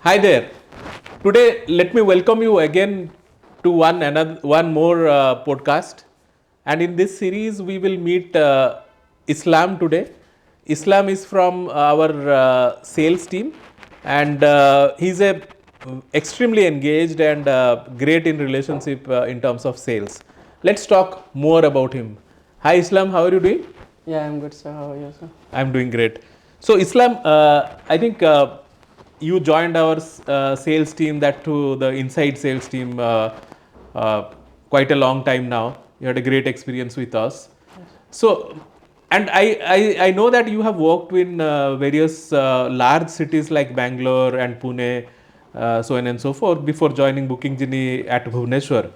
Hi there. Today, let me welcome you again to one more podcast. And in this series, we will meet Islam today. Islam is from our sales team, and he's a extremely engaged and great in relationship in terms of sales. Let's talk more about him. Hi, Islam. How are you doing? Yeah, I'm good, sir. How are you, sir? I'm doing great. So, Islam, I think you joined our sales team, that to the inside sales team, uh, quite a long time now. You had a great experience with us. So, and I know that you have worked in various large cities like Bangalore and Pune, so on and so forth, before joining BookingJini at Bhubaneswar.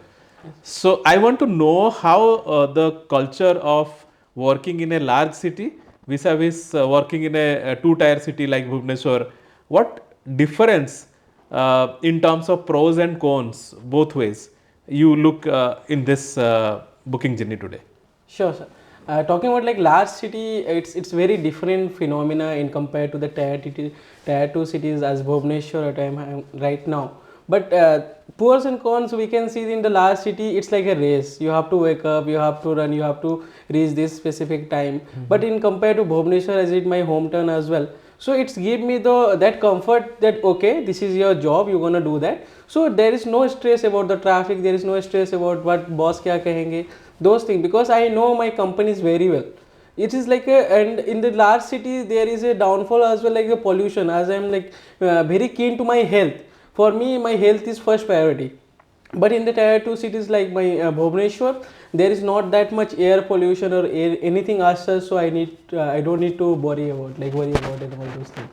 So I want to know how the culture of working in a large city vis-a-vis working in a two-tier city like Bhubaneswar, what difference in terms of pros and cons both ways you look in this booking journey today? Sure, sir. Talking about like large city, it's very different phenomena in compared to the tier two cities as Bhubaneswar at I'm right now. But pros and cons we can see in the large city. It's like a race. You have to wake up, you have to run, you have to reach this specific time. But in compared to Bhubaneswar, as it my hometown as well. So it's give me the that comfort that okay, this is your job, you're gonna do that. So there is no stress about the traffic. There is no stress about what boss kya kahenge. Those things because I know my companies very well. It is like a, and in the large city there is a downfall as well, like the pollution. As I'm like very keen to my health. For me, my health is first priority. But in the tier 2 cities like my Bhubaneswar, there is not that much air pollution or air, anything as such. So I don't need to worry about and all those things.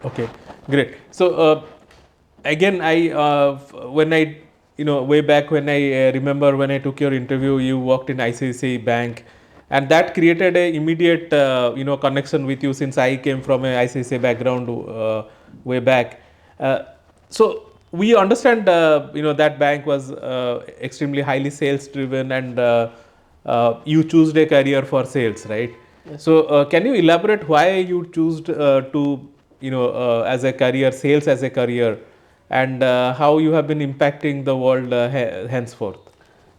Okay, great. So again, when I way back when I remember when I took your interview, you worked in ICICI Bank, and that created a immediate connection with you since I came from a ICICI background way back. So we understand that bank was extremely highly sales driven, and you chose a career for sales, right? Yes. So can you elaborate why you chose to as a career, sales as a career, and how you have been impacting the world henceforth?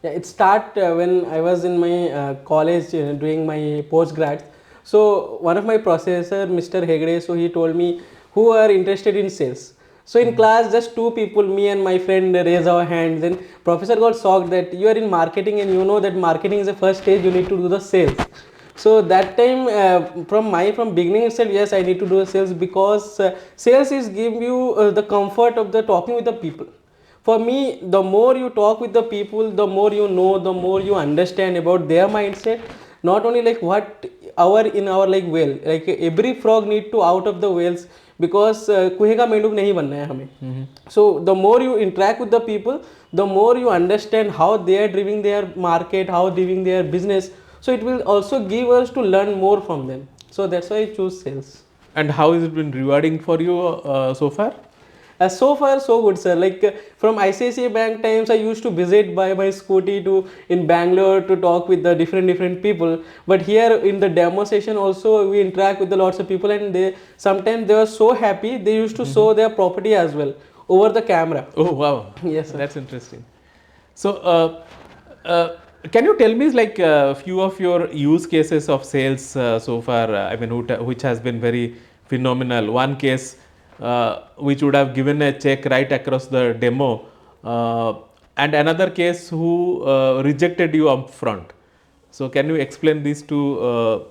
Yeah, it start when I was in my college doing my post grad. So one of my professor, Mr. Hegde, so he told me who are interested in sales. So in class, just two people, me and my friend, raise our hands. Then professor got shocked that you are in marketing and you know that marketing is the first stage. You need to do the sales. So that time from beginning itself, yes, I need to do sales because sales is give you the comfort of the talking with the people. For me, the more you talk with the people, the more you know, the more you understand about their mindset. Not only like what our in our like whale, like every frog need to out of the whales because कुएं का मेंढक नहीं बनना है हमें. So the more you interact with the people, the more you understand how they are driving their market, how driving their business. So it will also give us to learn more from them. So that's why I choose sales. And how has it been rewarding for you so far? So far so good, sir. Like from ICICI Bank times, I used to visit by my scooty to in Bangalore to talk with the different people. But here in the demo session also we interact with the lots of people, and they sometimes they were so happy they used to show their property as well over the camera. Oh wow! Yes, sir. That's interesting. So can you tell me like a few of your use cases of sales so far? I mean, which has been very phenomenal. One case which would have given a check right across the demo, and another case who rejected you up front. So can you explain these two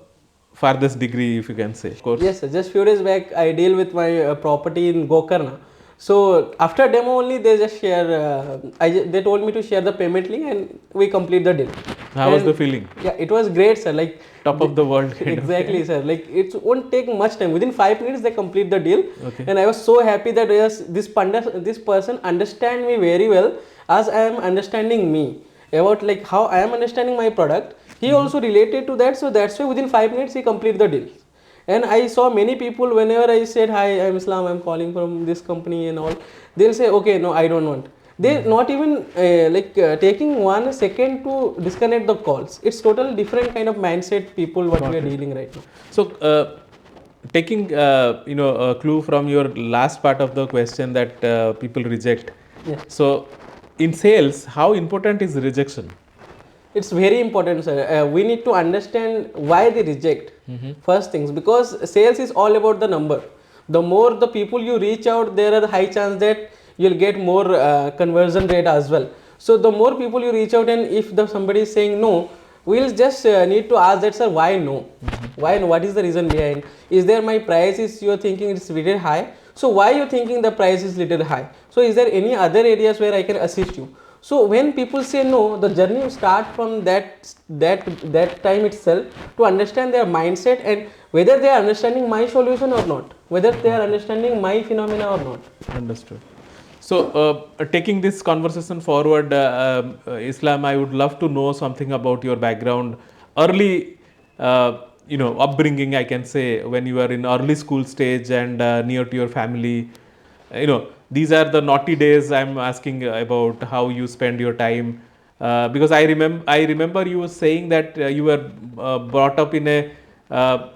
farthest degree, if you can say? Of course. Yes, sir. Just few days back, I deal with my property in Gokarna. So after demo only, they just share. They told me to share the payment link, and we complete the deal. How was the feeling? Yeah, it was great, sir. Like Top of the world. exactly, sir. Like it won't take much time. Within 5 minutes, they complete the deal. Okay. And I was so happy that yes, this person understand me very well as I am understanding me about like how I am understanding my product. He also related to that, so that's why within 5 minutes he complete the deal. And I saw many people whenever I said hi, I'm Islam, I'm calling from this company and all, they'll say okay, no, I don't want. They not even taking 1 second to disconnect the calls. It's totally different kind of mindset people what we are dealing right now. So taking a clue from your last part of the question that people reject. Yeah. So, in sales, how important is rejection? It's very important, sir. We need to understand why they reject. First things, because sales is all about the number. The more the people you reach out, there are high chance that you'll get more conversion rate as well. So the more people you reach out, and if the somebody is saying no, we'll just need to ask that, sir, why no? Why no? What is the reason behind? Is there my price is you're thinking it's little high? So why you thinking the price is little high? So is there any other areas where I can assist you? So when people say no, the journey start from that time itself to understand their mindset and whether they are understanding my solution or not, whether they are understanding my phenomena or not. Understood. So, taking this conversation forward, Islam, I would love to know something about your background, early, upbringing. I can say when you were in early school stage and near to your family. These are the naughty days. I'm asking about how you spend your time, because I remember you were saying that you were brought up in a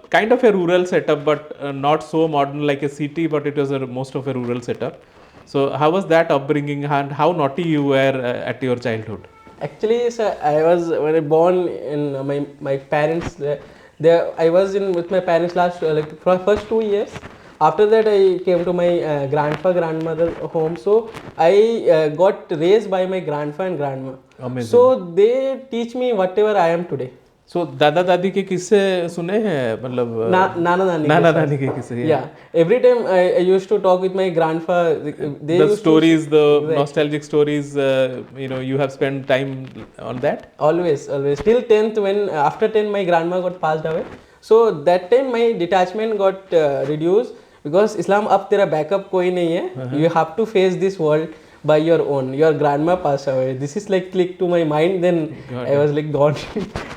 kind of a rural setup, but not so modern like a city, but it was most of a rural setup. So, how was that upbringing and how naughty you were at your childhood? Actually, sir, I was when I born in my parents. There, I was in with my parents last like for first 2 years. After that, I came to my grandmother home. So I got raised by my grandpa and grandma. Amazing. So they teach me whatever I am today. So, दादा दादी के किस्से सुने हैं मतलब Nana nani. नाना नानी के किस्से? Yeah. Every time I used to talk with my grandpa. They The used stories, the Exactly. nostalgic stories, you have spent time on that? Always. Till 10th, when after 10 my grandma got passed away. So that time my detachment got reduced because Islam अब तेरा backup कोई नहीं है. You have to face this world by your own. Your grandma passed away. This is like click to my mind. Then I was like gone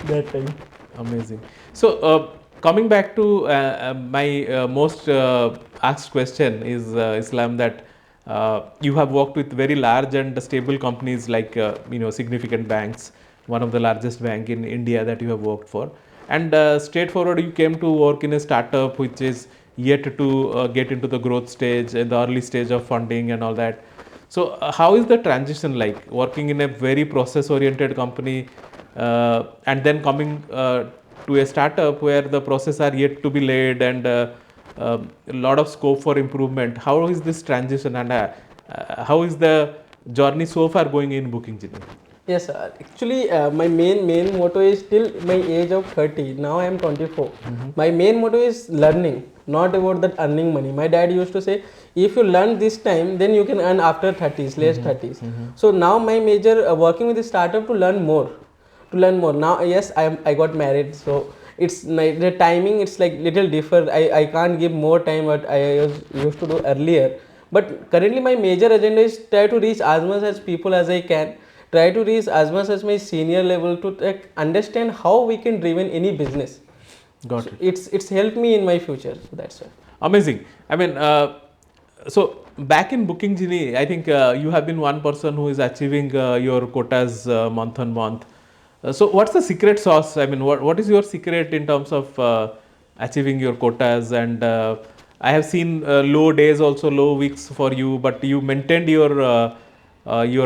that time. Amazing. So, coming back to my most asked question is Islam, that you have worked with very large and stable companies like significant banks, one of the largest bank in India that you have worked for, and straightforward you came to work in a startup which is yet to get into the growth stage, in the early stage of funding and all that. So, how is the transition like working in a very process oriented company and then coming to a startup where the process are yet to be laid and a lot of scope for improvement? How is this transition and how is the journey so far going in BookingJini? Yes, actually, my main motto is till my age of 30. Now I am 24. My main motto is learning, not about that earning money. My dad used to say, if you learn this time, then you can earn after 30s, late 30s. So now my major working with the startup to learn more. Now, yes, I got married, so it's like the timing. It's like little differ. I can't give more time what I used to do earlier. But currently, my major agenda is try to reach as much as people as I can. Try to reach as much as my senior level to like, understand how we can driven any business. Got So it. it's helped me in my future. So that's why. Amazing. I mean, so back in BookingJini, I think you have been one person who is achieving your quotas month on month. So, what's the secret sauce? I mean, what is your secret in terms of achieving your quotas? And I have seen low days, also low weeks for you, but you maintained your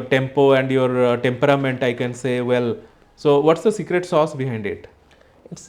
tempo and your temperament, I can say well. So, what's the secret sauce behind it?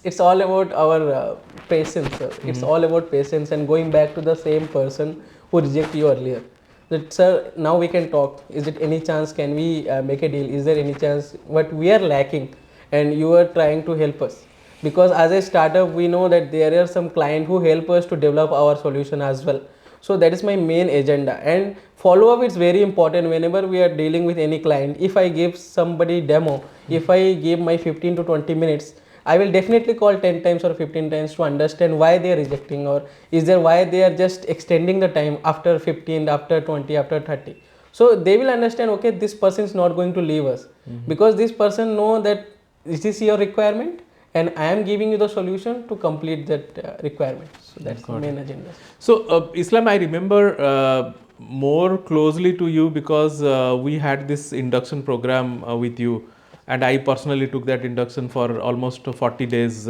It's all about our patience, sir. It's all about patience and going back to the same person who rejected you earlier. That, sir, now we can talk. Is it any chance? Can we make a deal? Is there any chance? What we are lacking, and you are trying to help us. Because as a startup, we know that there are some clients who help us to develop our solution as well. So that is my main agenda. And follow up is very important whenever we are dealing with any client. If I give somebody demo, if I give my 15 to 20 minutes, I will definitely call 10 times or 15 times to understand why they are rejecting, or is there why they are just extending the time after 15, after 20, after 30. So they will understand, okay, this person is not going to leave us because this person know that this is your requirement and I am giving you the solution to complete that requirement. So that's the main agenda. So, Islam, I remember more closely to you because we had this induction program with you, and I personally took that induction for almost 40 days.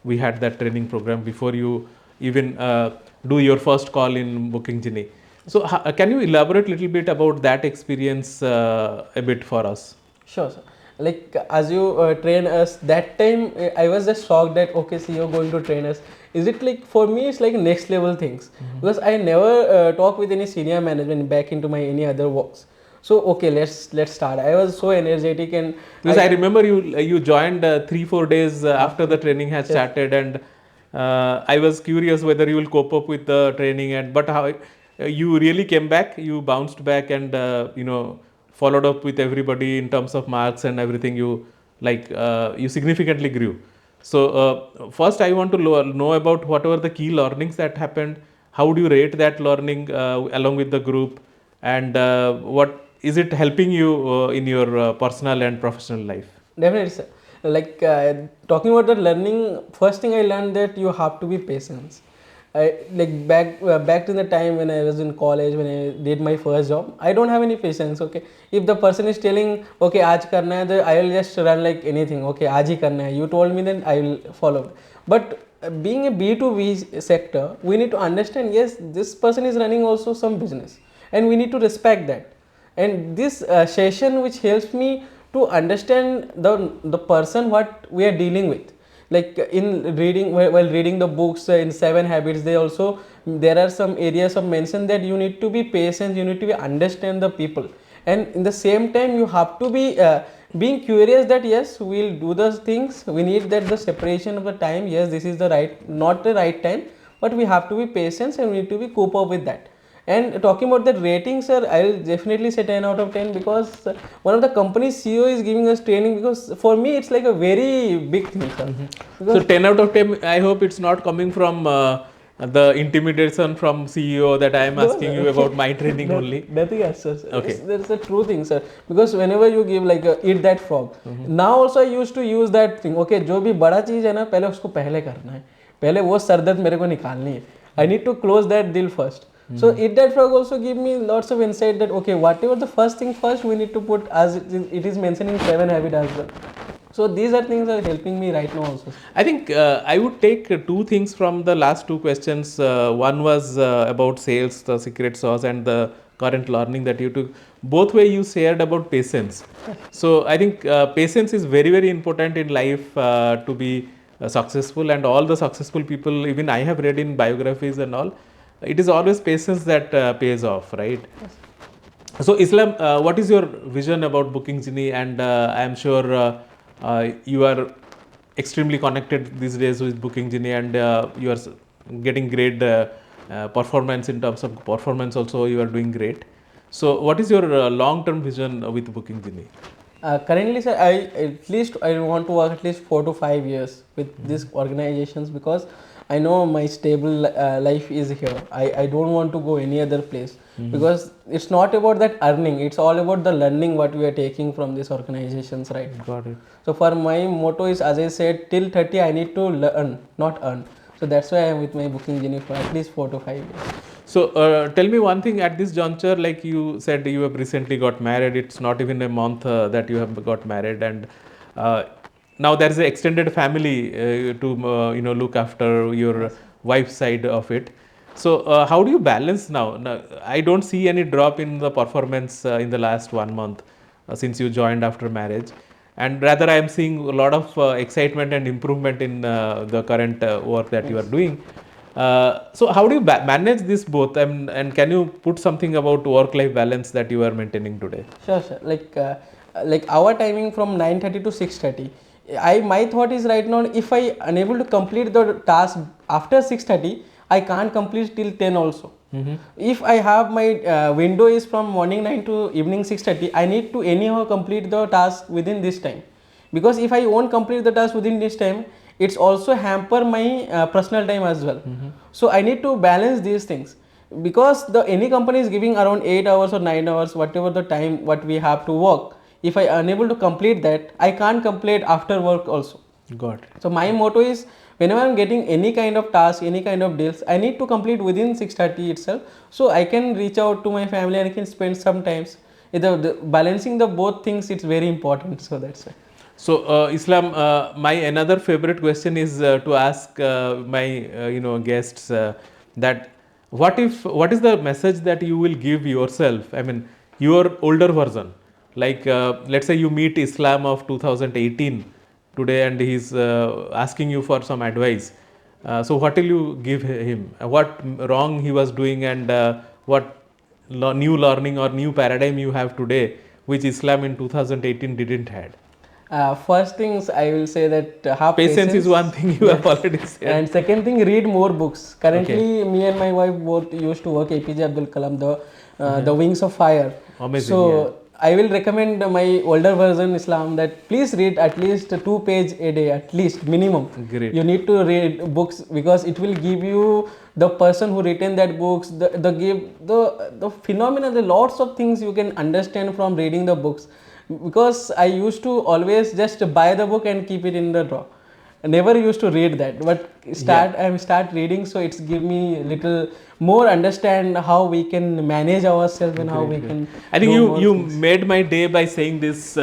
We had that training program before you even do your first call in BookingJini. So can you elaborate a little bit about that experience a bit for us? Sure, sir. Like as you train us that time, I was just shocked that okay, so you're going to train us. Is it like for me? It's like next level things because I never talk with any senior management back into my any other works. So okay, let's start. I was so energetic and Because I remember you joined 3-4 days after the training has Yes. started, and I was curious whether you will cope up with the training, and but how you really came back, you bounced back, and followed up with everybody in terms of marks and everything. You significantly grew. So first, I want to know about what were the key learnings that happened. How do you rate that learning along with the group, and what is it helping you in your personal and professional life? definitely, sir. Like talking about the learning, first thing I learned that you have to be patient. I like back to the time when I was in college when I did my first job. I don't have any patience. Okay, if the person is telling okay आज करना है, I will just run like anything. Okay, आज ही करना है. You told me, then I will follow. But being a B2B sector, we need to understand yes, this person is running also some business, and we need to respect that. And this session which helps me to understand the person what we are dealing with, like in reading while reading the books in 7 habits, they also there are some areas of mention that you need to be patient, you need to be understand the people, and in the same time you have to be being curious that yes, we'll do those things, we need that the separation of the time, yes, this is the right, not the right time, but we have to be patient and we need to be cope up with that. And talking about the rating, sir, I'll definitely say 10 out of 10 because one of the company's CEO is giving us training, because for me it's like a very big thing, sir. So 10 out of 10, I hope it's not coming from the intimidation from CEO that I am asking you about my training only. Nothing as such. Okay. That's a true thing, sir. Because whenever you give like eat that frog, now also I used to use that thing. Okay, जो भी बड़ा चीज है ना, पहले उसको पहले करना है. पहले वो सरदर्द मेरे को निकालनी है. I need to close that deal first. So eat that frog also give me lots of insight that okay, whatever the first thing first, we need to put as it is mentioned in 7 habits as well. So these are things that are helping me right now also. I think I would take two things from the last two questions. One was about sales, the secret sauce, and the current learning that you took. Both way you shared about patience. So I think patience is very, very important in life to be successful, and all the successful people, even I have read in biographies and all, it is always patience that pays off, right? So Islam, what is your vision about BookingJini? And I am sure you are extremely connected these days with BookingJini, and you are getting great performance in terms of performance. Also, you are doing great. So, what is your long-term vision with BookingJini? Currently, sir, I want to work at least 4 to 5 years with these organizations, because I know my stable life is here. I don't want to go any other place, because it's not about that earning, it's all about the learning what we are taking from these organizations, right? Got it. So for my motto is, as I said, till 30 I need to learn, not earn. So that's why I am with my BookingJini for at least 4 to 5 years. So tell me one thing at this juncture, like you said, you have recently got married. It's not even a month that you have got married, and now there is an extended family to look after your wife's side of it. So how do you balance now? Now, I don't see any drop in the performance in the last 1 month since you joined after marriage, and rather I am seeing a lot of excitement and improvement in the current work that you are doing. So how do you manage this both, and can you put something about work-life balance that you are maintaining today? Sure, sure. Like our timing from 9:30 to 6:30. My thought is right now, if I unable to complete the task after 6:30, I can't complete till 10 also. If I have my window is from morning 9 to evening 6:30, I need to anyhow complete the task within this time, because if I won't complete the task within this time, it's also hamper my personal time as well. So I need to balance these things, because the any company is giving around 8 hours or 9 hours, whatever the time what we have to work. If I unable to complete that, I can't complete after work also. Got it. So my motto is, whenever I'm getting any kind of task, any kind of deals, I need to complete within 6:30 itself, so I can reach out to my family and I can spend some times. The balancing the both things, it's very important. So that's why. So Islam, my another favorite question is to ask my guests that what is the message that you will give yourself? I mean, your older version. Like let's say you meet Islam of 2018 today, and he's asking you for some advice. So what will you give him? What wrong he was doing, and what new learning or new paradigm you have today, which Islam in 2018 didn't had? First things I will say that have Patience is patience. one thing you have already said. And second thing, read more books. Currently, Okay. me and my wife both used to work APJ Abdul Kalam, the Wings of Fire. Amazing, So I will recommend my older version Islam that please read at least 2 pages a day, at least minimum. Great. You need to read books because it will give you the person who written that books, the phenomena, the lots of things you can understand from reading the books. Because I used to always just buy the book and keep it in the drawer. I never used to read that, but start reading, so it's give me little more understand how we can manage ourselves and how we can. I think do you more you things. made my day by saying this.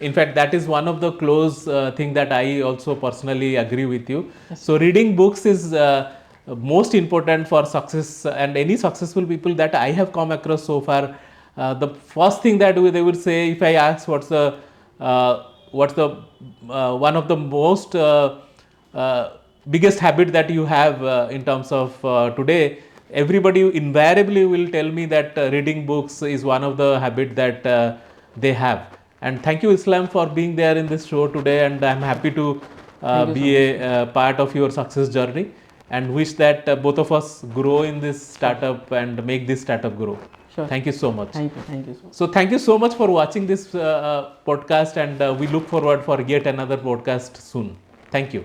In fact, that is one of the close thing that I also personally agree with you. So reading books is most important for success, and any successful people that I have come across so far. The first thing that they would say, if I ask what's the one of the most biggest habit that you have in terms of today, everybody invariably will tell me that reading books is one of the habit that they have. And thank you, Islam, for being there in this show today, and I'm happy to Thank you so be much. a part of your success journey, and wish that both of us grow in this startup and make this startup grow. Sure. Thank you so much. Thank you so much. So thank you so much for watching this podcast, and we look forward for yet another podcast soon. Thank you.